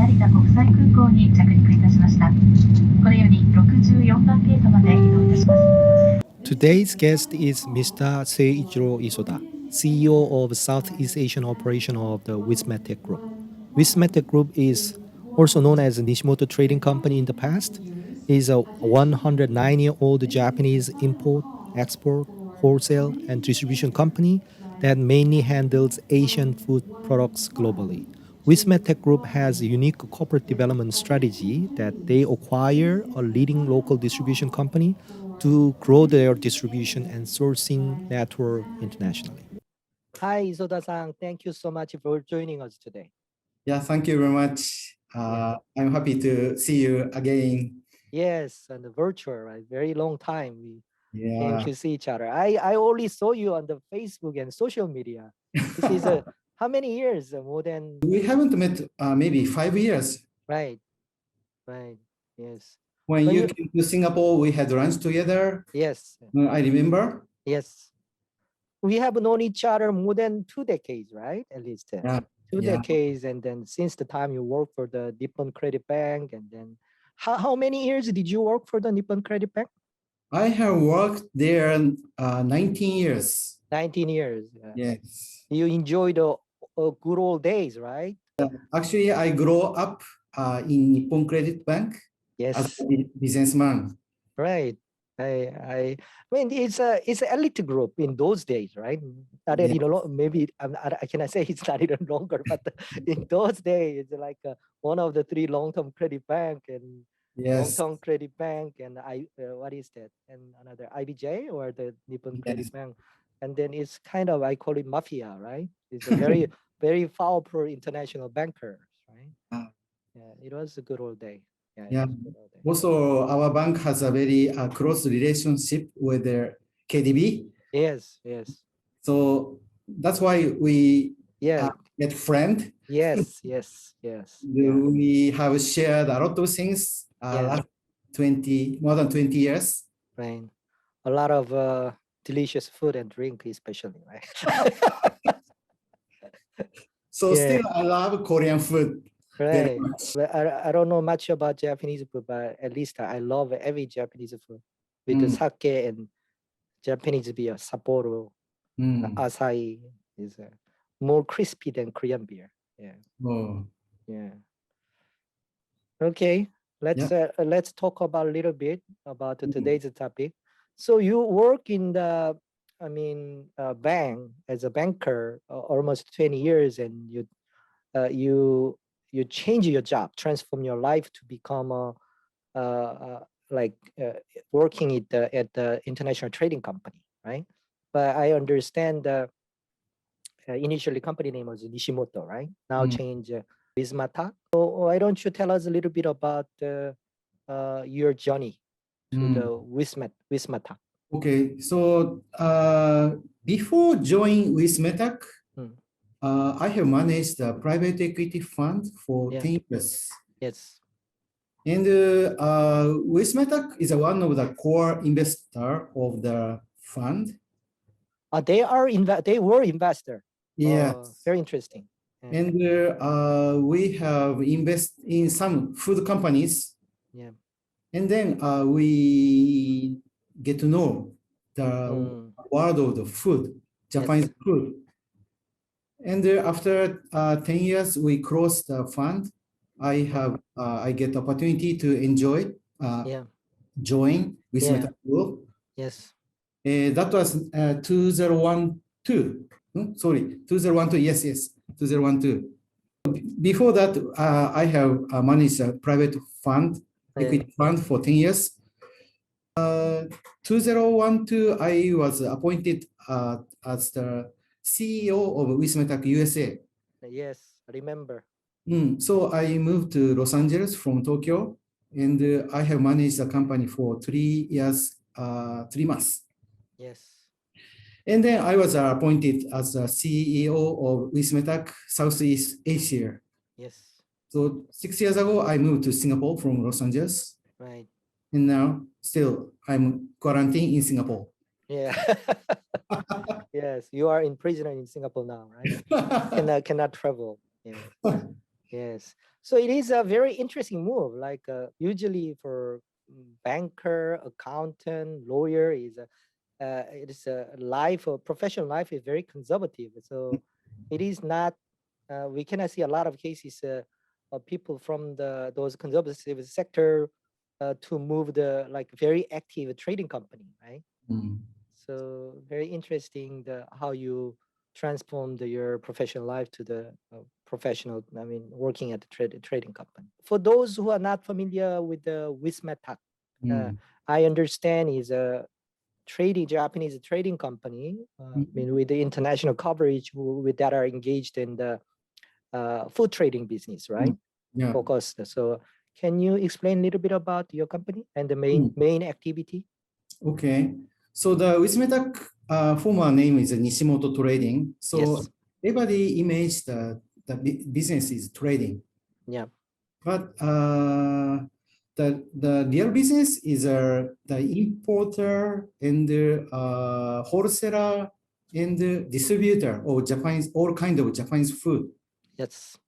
成田国際空港に着陸いたしました。これより64番ゲートまで移動いたします。Today's guest is Mr. Seiichiro Isoda, CEO of Southeast Asian operation of the Wismettac Group. Wismettac Group is also known as Nishimoto Trading Company in the past. It is a 109-year-old Japanese import, export, wholesale, and distribution company that mainly handles Asian food products globally. Wismettac Group has a unique corporate development strategy that they acquire a leading local distribution company to grow their distribution and sourcing network internationally. Hi, Isoda-san. Thank you so much for joining us today. Yeah, thank you very much. I'm happy to see you again. Yes, and the virtual, right? Very long time we came Yeah. to see each other. I only saw you on the Facebook and social media. This is how many years? More than We haven't met maybe 5 years. right, right. Yes. When But you came to Singapore, we had lunch together. Yes, I remember. yes. We have known each other more than 2 decades, right? At least Yeah. 2 Yeah. decades, and then since the time you worked for the Nippon Credit Bank, and then how many years did you work for the Nippon Credit Bank? I have worked there 19 years. 19 years. Yes. You enjoyed the good old days, right? Actually, I grew up in Nippon Credit Bank as Yes, a businessman. right. I mean, it's an elite group in those days, right? Not any maybe I cannot say it's not even longer, but in those days, it's like one of the 3 long-term credit bank and Yes. long-term credit bank, and what is that? And another IBJ or the Nippon Credit Yes. Bank, and then it's kind of, I call it mafia, right? It's a very very powerful international bankers, right? Yeah, it was a good old day. Yeah. Yeah. Also, our bank has a very close relationship with the KDB. Yes, yes. So that's why we Yeah. get friend. Yes, yes, yes. Yeah. We have shared a lot of things last more than 20 years. Right. A lot of delicious food and drink, especially, right? So still, I love Korean food. Right. But I don't know much about Japanese food, but at least I love every Japanese food with the sake and Japanese beer, Sapporo, Asahi is more crispy than Korean beer. Yeah. Oh. Yeah. Okay. Let's talk about a little bit about today's topic. So you work in the, bank as a banker almost 20 years, and you change your job, transform your life to become working at the international trading company, right? But I understand initially company name was Nishimoto, right? Now change Wismettac. So why don't you tell us a little bit about your journey to the Wismettac? Okay, so before joining Wismettac, I have managed a private equity fund for 10 years. Yes. And Wismettac is one of the core investor of the fund. They were investor. Yes. Very interesting. And we have invested in some food companies. Yeah. And then we get to know the world of the food, Japanese food. And after 10 years, we closed the fund. I get opportunity to join Wismettac Group. Yes. That was 2012. 2012. Yes, 2012. Before that, I have managed a private fund, equity fund for 10 years. 2012, I was appointed as the CEO of Wismettac USA. Yes, I remember. So I moved to Los Angeles from Tokyo, and I have managed the company for 3 years, 3 months. Yes. And then I was appointed as the CEO of Wismettac Southeast Asia. Yes. So 6 years ago, I moved to Singapore from Los Angeles. Right. And now still I'm quarantined in Singapore. Yeah. Yes, you are in prison in Singapore now, right? Cannot travel. Yeah. Yes. So it is a very interesting move. Like usually for banker, accountant, lawyer is it is a life or professional life is very conservative. So it is not. We cannot see a lot of cases of people from those conservative sector to move the like very active trading company, right? So very interesting how you transformed your professional life to the professional, I mean, working at the trading company. For those who are not familiar with the Wismettac, I understand is a Japanese trading company, I mean, with the international coverage with that are engaged in the food trading business, right? Yeah. Focused. So can you explain a little bit about your company and the main activity? Okay. So the Wismettac former name is Nishimoto Trading. So Yes. everybody imagines the business is trading. Yeah. But the real business is the importer and the wholesaler and the distributor of Japanese, all kind of Japanese food. Yes.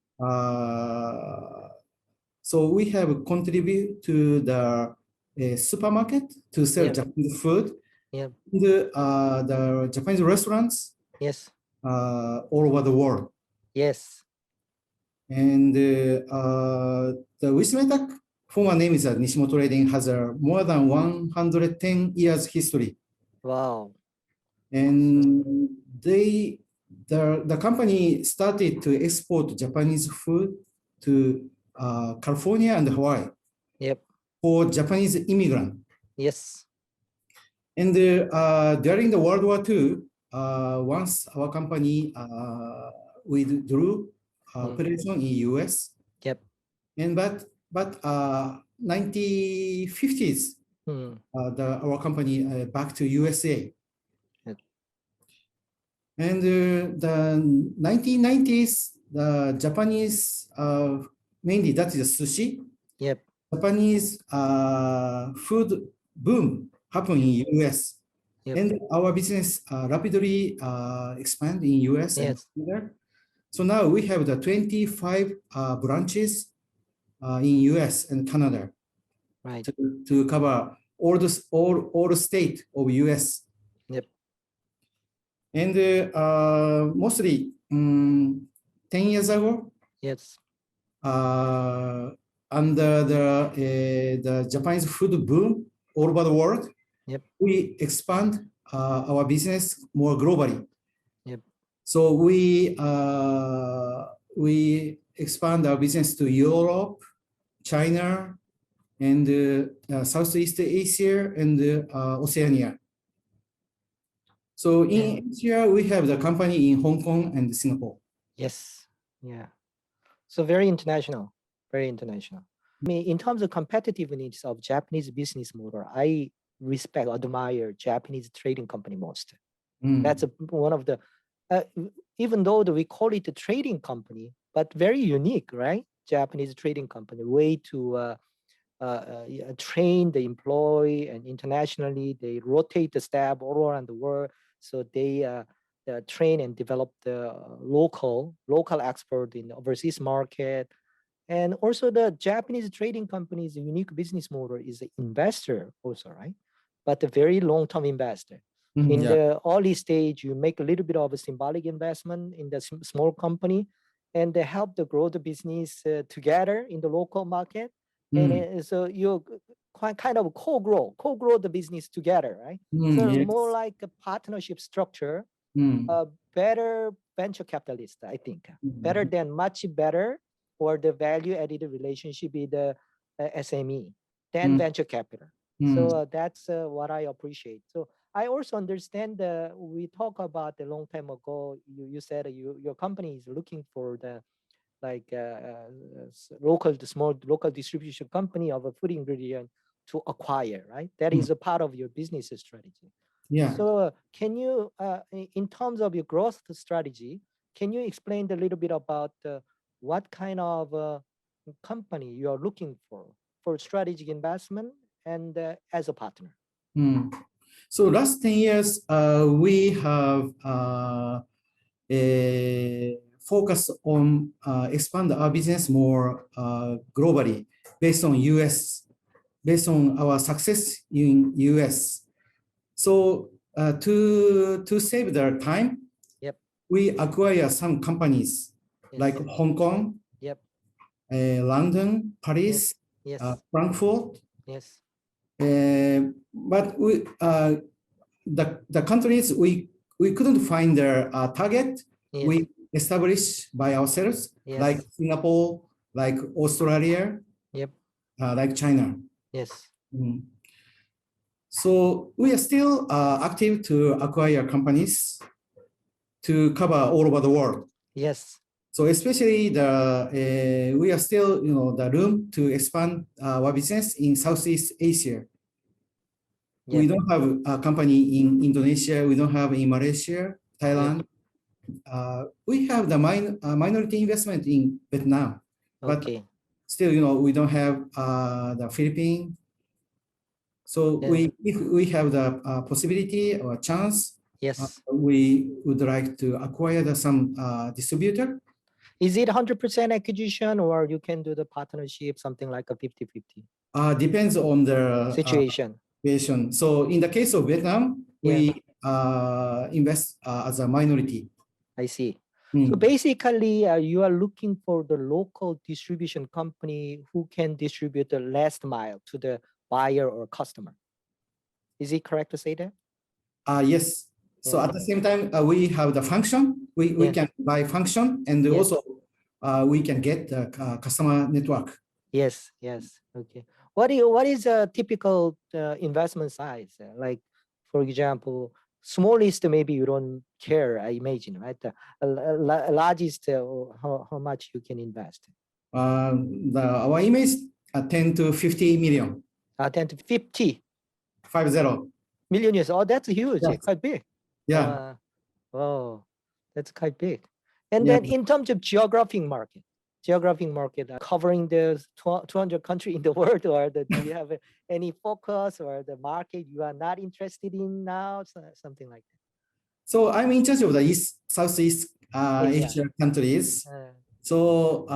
So we have contributed to the supermarket to sell Japanese food. Yeah. The Japanese restaurants. Yes. All over the world. Yes. And the Wismettac former name is Nishimoto Trading has a more than 110 years history. Wow. And the company started to export Japanese food to California and Hawaii. Yep. For Japanese immigrant. Yes. And during the World War II, once our company withdrew operation in US. Yep. And but 1950s, our company back to USA. Yep. And the 1990s, the Japanese mainly that is sushi. Yep. Japanese food boom happened in US. Yep. And our business rapidly expand in US. Yes. And so now we have the 25 branches in US and Canada, right, to cover all the state of US. Yep. And mostly 10 years ago, yes, under the Japanese food boom all over the world, Yep. we expand our business more globally. Yep. So we expand our business to Europe, China, and Southeast Asia and Oceania. So in Asia, we have the company in Hong Kong and Singapore. Yes. Yeah. So very international, very international. I mean, in terms of competitiveness of Japanese business model, I respect, admire Japanese trading company most. That's one of the, even though we call it a trading company, but very unique, right? Japanese trading company, way to train the employee, and internationally they rotate the staff all around the world. So they train and develop the local expert in the overseas market. And also the Japanese trading company's unique business model is an investor also, right? But a very long-term investor. In the early stage, you make a little bit of a symbolic investment in the small company, and they help to grow the business together in the local market. And so you kind of co-grow the business together, right? So Yes. more like a partnership structure, better venture capitalist, I think. Better than, much better, or the value-added relationship with the SME than venture capital. So that's what I appreciate. So I also understand we talked about a long time ago, you said your company is looking for the small local distribution company of a food ingredient to acquire, right? That is a part of your business strategy. Yeah. So can you, in terms of your growth strategy, can you explain a little bit about what kind of company you are looking for strategic investment and as a partner? So last 10 years, we have focus on expand our business more globally based on US, based on our success in US. So to save their time, Yep. we acquire some companies Yes. like Hong Kong, Yep. London, Paris, Yes. Frankfurt. Yes. But we, the countries we couldn't find their target. Yes. We established by ourselves, Yes. like Singapore, like Australia, Yep. like China. Yes. So we are still active to acquire companies to cover all over the world. Yes. So especially we are still, the room to expand our business in Southeast Asia. Yep. We don't have a company in Indonesia. We don't have in Malaysia, Thailand. We have the minority investment in Vietnam, but Okay. still, we don't have the Philippines. So if we have the possibility or chance, Yes. we would like to acquire some distributor. Is it 100% acquisition, or you can do the partnership, something like a 50-50 Depends on the situation? situation. So in the case of Vietnam, we invest as a minority. I see. So basically, you are looking for the local distribution company who can distribute the last mile to the buyer or customer. Is it correct to say that? Yes. So at the same time, we have the function. We can buy function, and also we can get the customer network. Yes. Yes. Okay. What is a typical investment size? Like, for example, smallest maybe you don't care, I imagine, right? Largest, how much you can invest? Our aim is 10 to 50 million. 10 to 50. 50 million years. Oh, that's huge. Yes. Quite big. Yeah. Oh, that's quite big. And then in terms of geographic market covering the 200 countries in the world, or do you have any focus or the market you are not interested in now, something like that? So I'm in charge of the Southeast Asia countries. So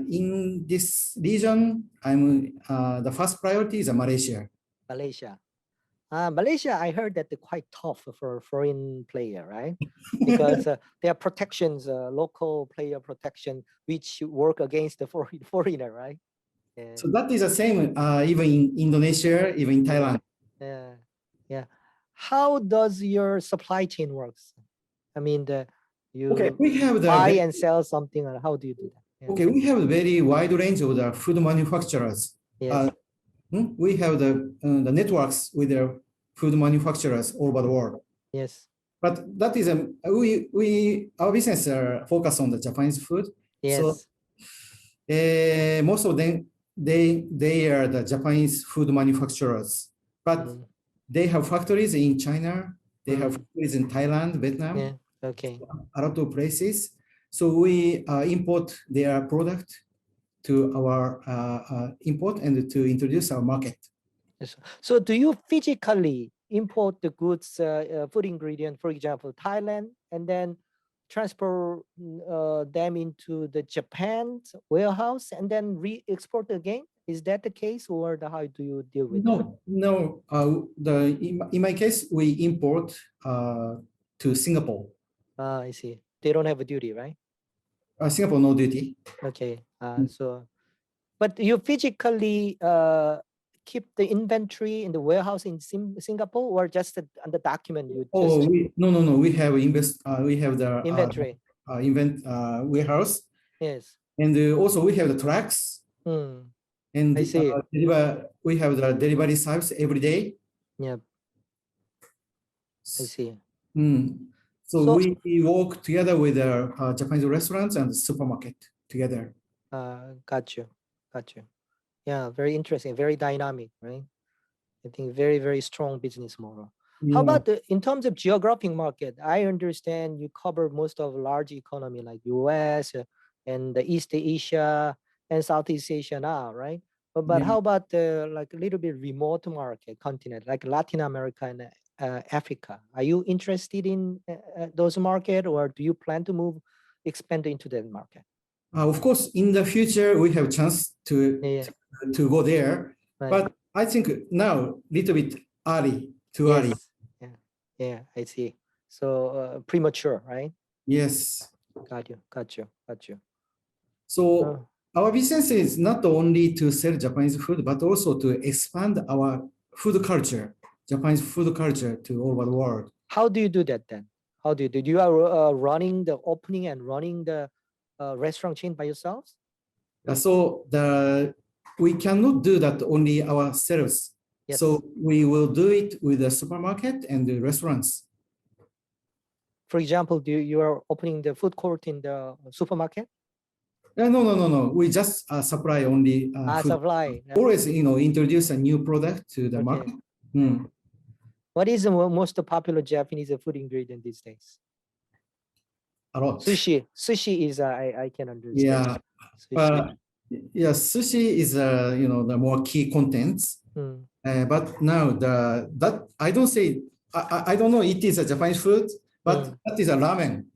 in this region, I'm the first priority is Malaysia. Malaysia, I heard that they're quite tough for a foreign player, right? Because there are protections, local player protection, which work against the foreigner, right? So that is the same even in Indonesia, even in Thailand. Yeah. How does your supply chain works? I mean, we have the buy and sell something, or how do you do that? Okay, we have a very wide range of the food manufacturers. Yes. We have the networks with the food manufacturers all over the world. Yes. But that is our business focus on the Japanese food. Yes. So most of them they are the Japanese food manufacturers, but they have factories in China. They have factories in Thailand, Vietnam. Yeah. Okay. A lot of places. So we import their product to our import and to introduce our market. Yes. So do you physically import the goods, food ingredient, for example, Thailand, and then transport them into the Japan's warehouse and then re-export again? Is that the case, or how do you deal with that? No. In my case, we import to Singapore. I see. They don't have a duty, right? Singapore, no duty. Okay. But you physically keep the inventory in the warehouse in Singapore, or just on the document you just... No. We have the inventory. Warehouse. Yes. And also we have the trucks. And I see. We have the delivery service every day. Yep. I see. So we work together with the Japanese restaurants and supermarket together. Got you. Yeah, very interesting, very dynamic, right? I think very, very strong business model. How about in terms of geographic market? I understand you cover most of large economy like US and the East Asia and Southeast Asia now, right? But how about the like a little bit remote market continent like Latin America and Africa? Are you interested in those market, or do you plan to move expand into that market? Of course, in the future, we have chance Yeah. to go there. Right. But I think now little bit too early. Yes. Yeah, I see. So premature, right? Yes. Got you. So our business is not only to sell Japanese food, but also to expand our food culture, Japanese food culture to all over the world. How do you do that then? How do you do? You are running the opening and running the restaurant chain by yourselves? So we cannot do that only ourselves. Yes. So we will do it with the supermarket and the restaurants. For example, you are opening the food court in the supermarket? No. We just supply only food. Supply. Always, introduce a new product to the market. What is the most popular Japanese food ingredient these days? A lot. Sushi. Sushi is I can understand. Yeah. Sushi is the more key contents. But now that I don't know it is a Japanese food, but that is a ramen.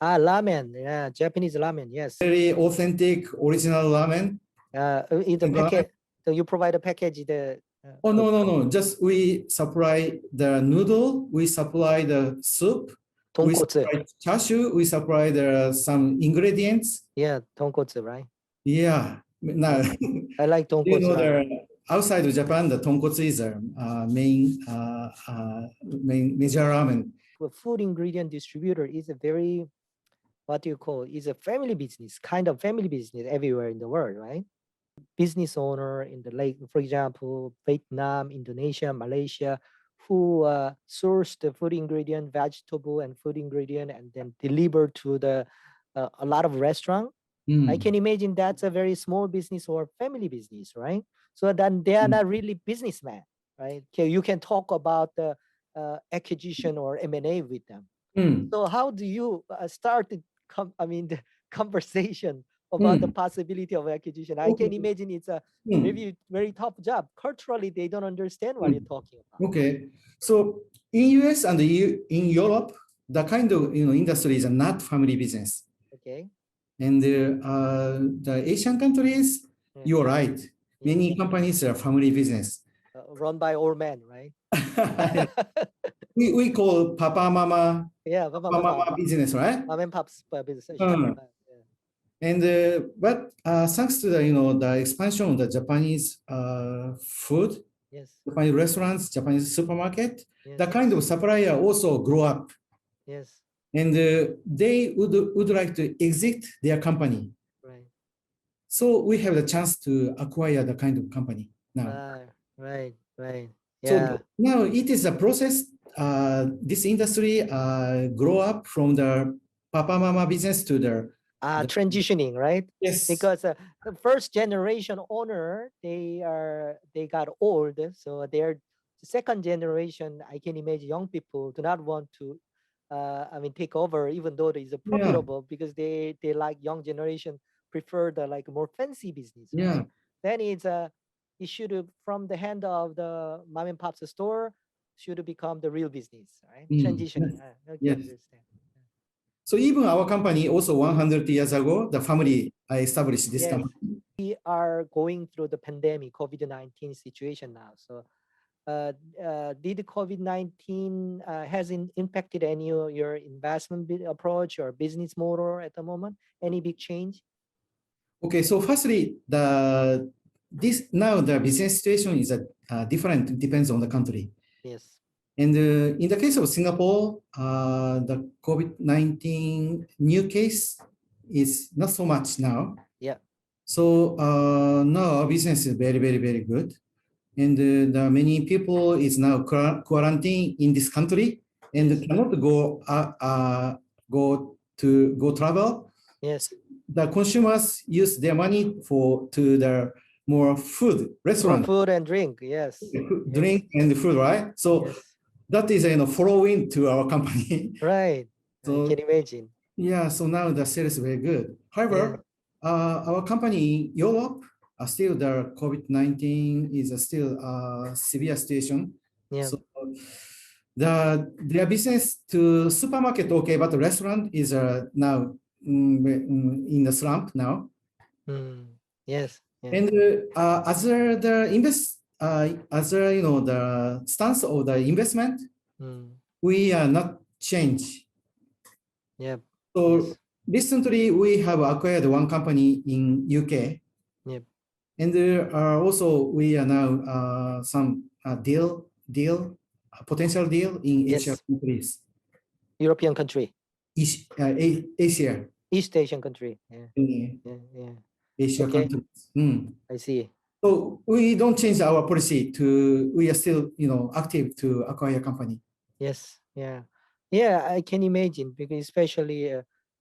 Ramen. Yeah, Japanese ramen. Yes. Very authentic, original ramen. In the packet, so you provide a package. No. Just we supply the noodle. We supply the soup. Tonkotsu. We supply chashu. We supply some ingredients. Yeah, tonkotsu, right? Yeah. Now I like tonkotsu. Outside of Japan, the tonkotsu is a main major ramen. A food ingredient distributor is a very, is a family business, kind of family business everywhere in the world, right? Business owner in for example, Vietnam, Indonesia, Malaysia, who source the food ingredient, vegetable and food ingredient, and then deliver to a lot of restaurant. I can imagine that's a very small business or family business, right? So then they are not really businessmen, right? You can talk about the acquisition or M&A with them. So how do you start the conversation about the possibility of acquisition? I can imagine it's a very, very tough job. Culturally, they don't understand what you're talking about. Okay. So in US and in Europe, the kind of industry is not family business. Okay. And the Asian countries, you're right. Many companies are family business. Run by old men, right? we call Papa Mama. Yeah, Papa Mama business, right? Mom and Pop's business. And but thanks to the expansion of the Japanese food, Japanese restaurants, Japanese supermarket, the kind of supplier also grow up. Yes. And they would like to exit their company. Right. So we have the chance to acquire the kind of company now. Right. Yeah. So now it is a process. This industry grow up from the Papa Mama business to the transitioning, right? Yes. Because the first generation owner, they got old, so their second generation, I can imagine young people do not want to take over, even though it is profitable, because they like young generation prefer the more fancy business. Yeah. Right? Then it should from the hand of the mom and pop's store should become the real business, right? Transitioning. Yes. Understand. So even our company also 100 years ago, the family established this company. We are going through the pandemic, COVID-19 situation now. So did COVID-19 has impacted any of your investment approach or business model at the moment? Any big change? Okay, so firstly, the business situation is different, depends on the country. Yes. And in the case of Singapore, the COVID-19 new case is not so much now. Yeah. So now our business is very, very, very good. And the many people is now quarantined in this country and cannot go travel. Yes. The consumers use their money to the more food restaurant. Food and drink, yes. Drink and food, right? So that is following to our company. Right. So, I can imagine. Yeah. So now the sales is very good. However, our company in Europe, still the COVID-19 is still a severe situation. Yeah. So their business to supermarket okay, but the restaurant is now in the slump now. Yes. And other the stance of the investment, we are not change. Yep. So Yes. recently we have acquired one company in UK. Yep. And also we are now some potential deal in Asian Yes. countries. European country. Asia. East Asian country. Yeah. Asia Okay. countries. I see. So we don't change our policy we are still, active to acquire company. Yes. Yeah. Yeah, I can imagine because especially,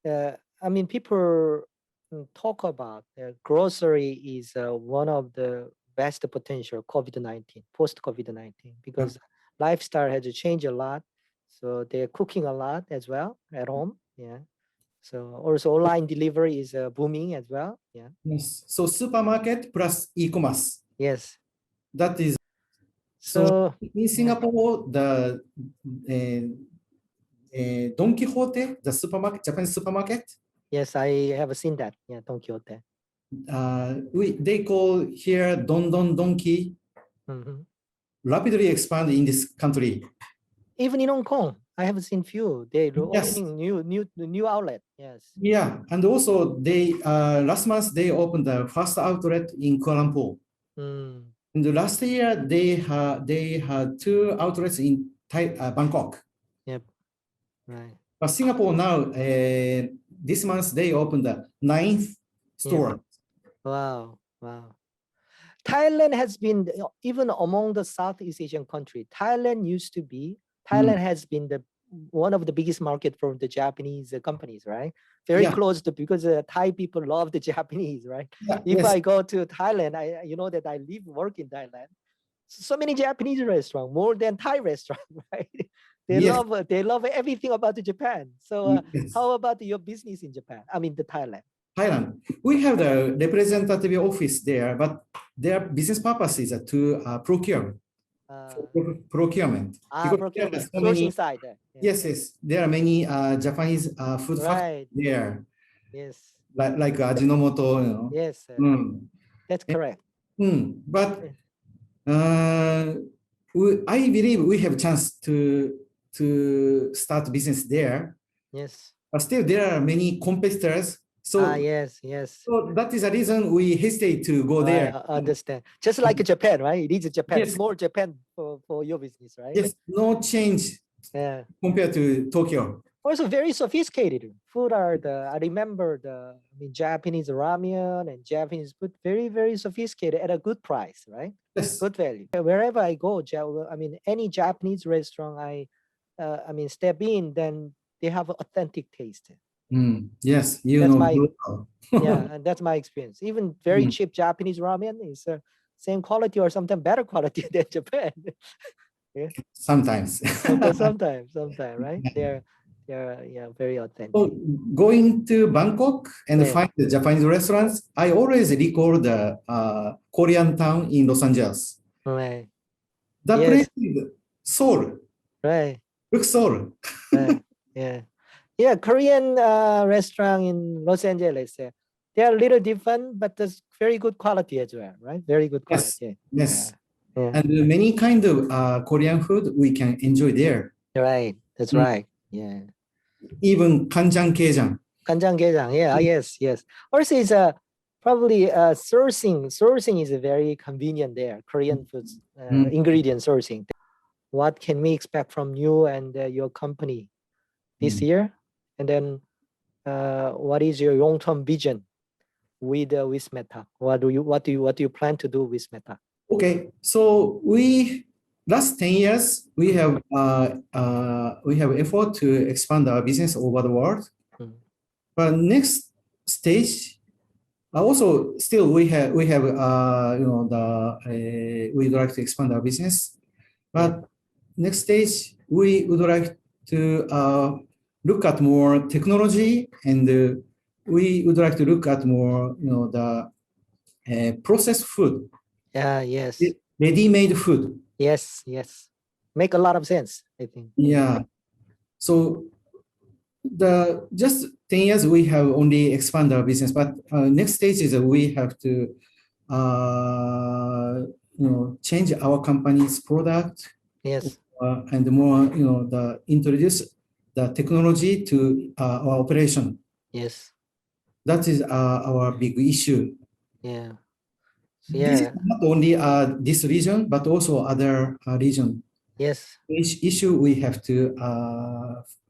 I mean, people talk about grocery is one of the best potential COVID-19, post-COVID-19, because lifestyle has changed a lot. So they're cooking a lot as well at home. Yeah. So also online delivery is booming as well. Yeah. Yes. So supermarket plus e-commerce. Yes. That is. So in Singapore, the Don Quixote, the supermarket, Japanese supermarket. Yes, I have seen that. Yeah, Don Quixote. They call here Don Donkey. Rapidly expand in this country. Even in Hong Kong, I have seen few. They're opening new outlet. Yes. Yeah, and also they last month they opened the first outlet in Kuala Lumpur. And last year they had 2 outlets in Bangkok. Yep. Right. But Singapore now, this month they opened the 9th store. Yep. Wow. Thailand has been, even among the Southeast Asian country, Thailand has been one of the biggest market for the Japanese companies, right? Very close to, because Thai people love the Japanese, right? If I go to Thailand, you know that I work in Thailand. So many Japanese restaurants, more than Thai restaurants, right? They love everything about the Japan. So how about your business in Japan? I mean, the Thailand. We have the representative office there, but their business purpose is to procure. Procurement. Procurement. Sourcing side. Yes. There are many Japanese food factories there. Yes. Like Ajinomoto. Yes. That's correct. But I believe we have a chance to start business there. Yes. But still, there are many competitors. So yes. So that is the reason we hesitate to go there. I understand. Just like Japan, right? It is Japan, small Japan for your business, right? Yes, no change compared to Tokyo. Also very sophisticated. Food are I remember Japanese ramen and Japanese food, very, very sophisticated at a good price, right? Yes. Good value. Wherever I go, any Japanese restaurant I step in, then they have authentic taste. Yes, and that's my experience. Even very cheap Japanese ramen is same quality or sometimes better quality than Japan. Sometimes, right? They're very authentic. So going to Bangkok and find the Japanese restaurants, I always recall the Korean town in Los Angeles. Right. The place is Seoul. Right. Looks Seoul. Yeah, Korean restaurant in Los Angeles. They are a little different, but there's very good quality as well, right? Very good quality. Yes. And many kind of Korean food we can enjoy there. Right. That's right. Yeah. Even kanjang-gaejang. Kanjang-gaejang. Yeah. Yes. Also, it's probably sourcing is very convenient there. Korean foods ingredient sourcing. What can we expect from you and your company this year? And then, what is your long-term vision with Wismettac? What do you plan to do with Wismettac? Okay, so last 10 years we have effort to expand our business over the world. But next stage, also still we would like to expand our business. But next stage we would like to look at more technology, and we would like to look at more, the processed food. Yes. Ready-made food. Yes. Make a lot of sense, I think. Yeah. So just 10 years, we have only expand our business, but next stage is we have to, change our company's product. Yes. And more, introduce the technology to our operation. Yes. That is our big issue. Yeah. This is not only this region, but also other region. Yes. Each issue we have to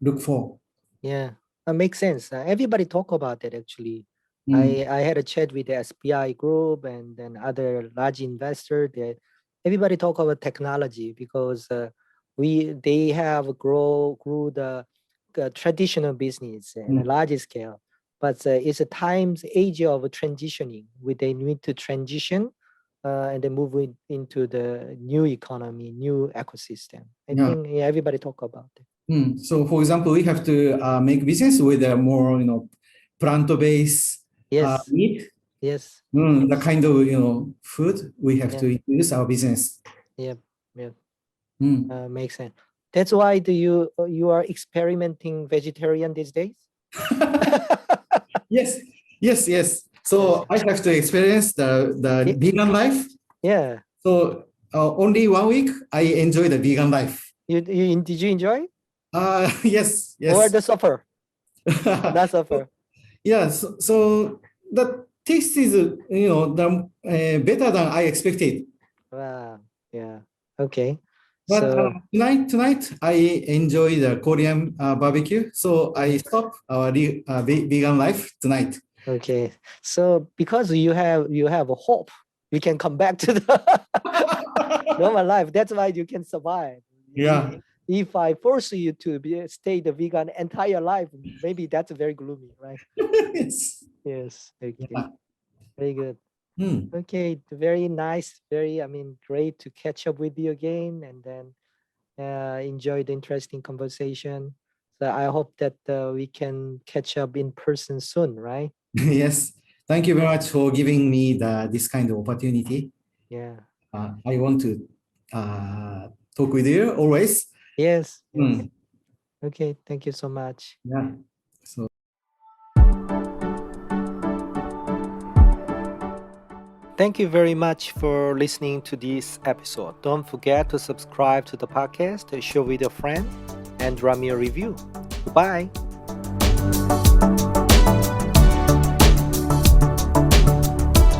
look for. Yeah, that makes sense. Everybody talk about it actually. Mm. I had a chat with the SBI group and then other large investor that everybody talk about technology because they have grew the traditional business in a large scale, but it's a times age of transitioning where they need to transition and then move into the new economy, new ecosystem. I think everybody talk about it. So, for example, we have to make business with a more, plant-based meat. Yes. The kind of, food we have to use our business. Yep. Makes sense. That's why you are experimenting vegetarian these days? Yes. So I have to experience the vegan life. Yeah. So only 1 week I enjoy the vegan life. Did you enjoy? Yes. Or the suffer? Not suffer. Yeah. So the taste is better than I expected. Wow. Yeah. Okay. But So tonight I enjoy the Korean barbecue, so I stop our vegan life tonight. okay. So because you have a hope, you can come back to the normal life. That's why you can survive. Yeah. If I force you to stay the vegan entire life, maybe that's very gloomy, right? Yes. Okay. Yeah. Very good. Okay, very nice. Great to catch up with you again and then enjoy the interesting conversation. So I hope that we can catch up in person soon, right? Yes. Thank you very much for giving me this kind of opportunity. Yeah. I want to talk with you always. Yes. Okay, thank you so much. Yeah. So. Thank you very much for listening to this episode. Don't forget to subscribe to the podcast, share with a friend, and drop me a review. Goodbye.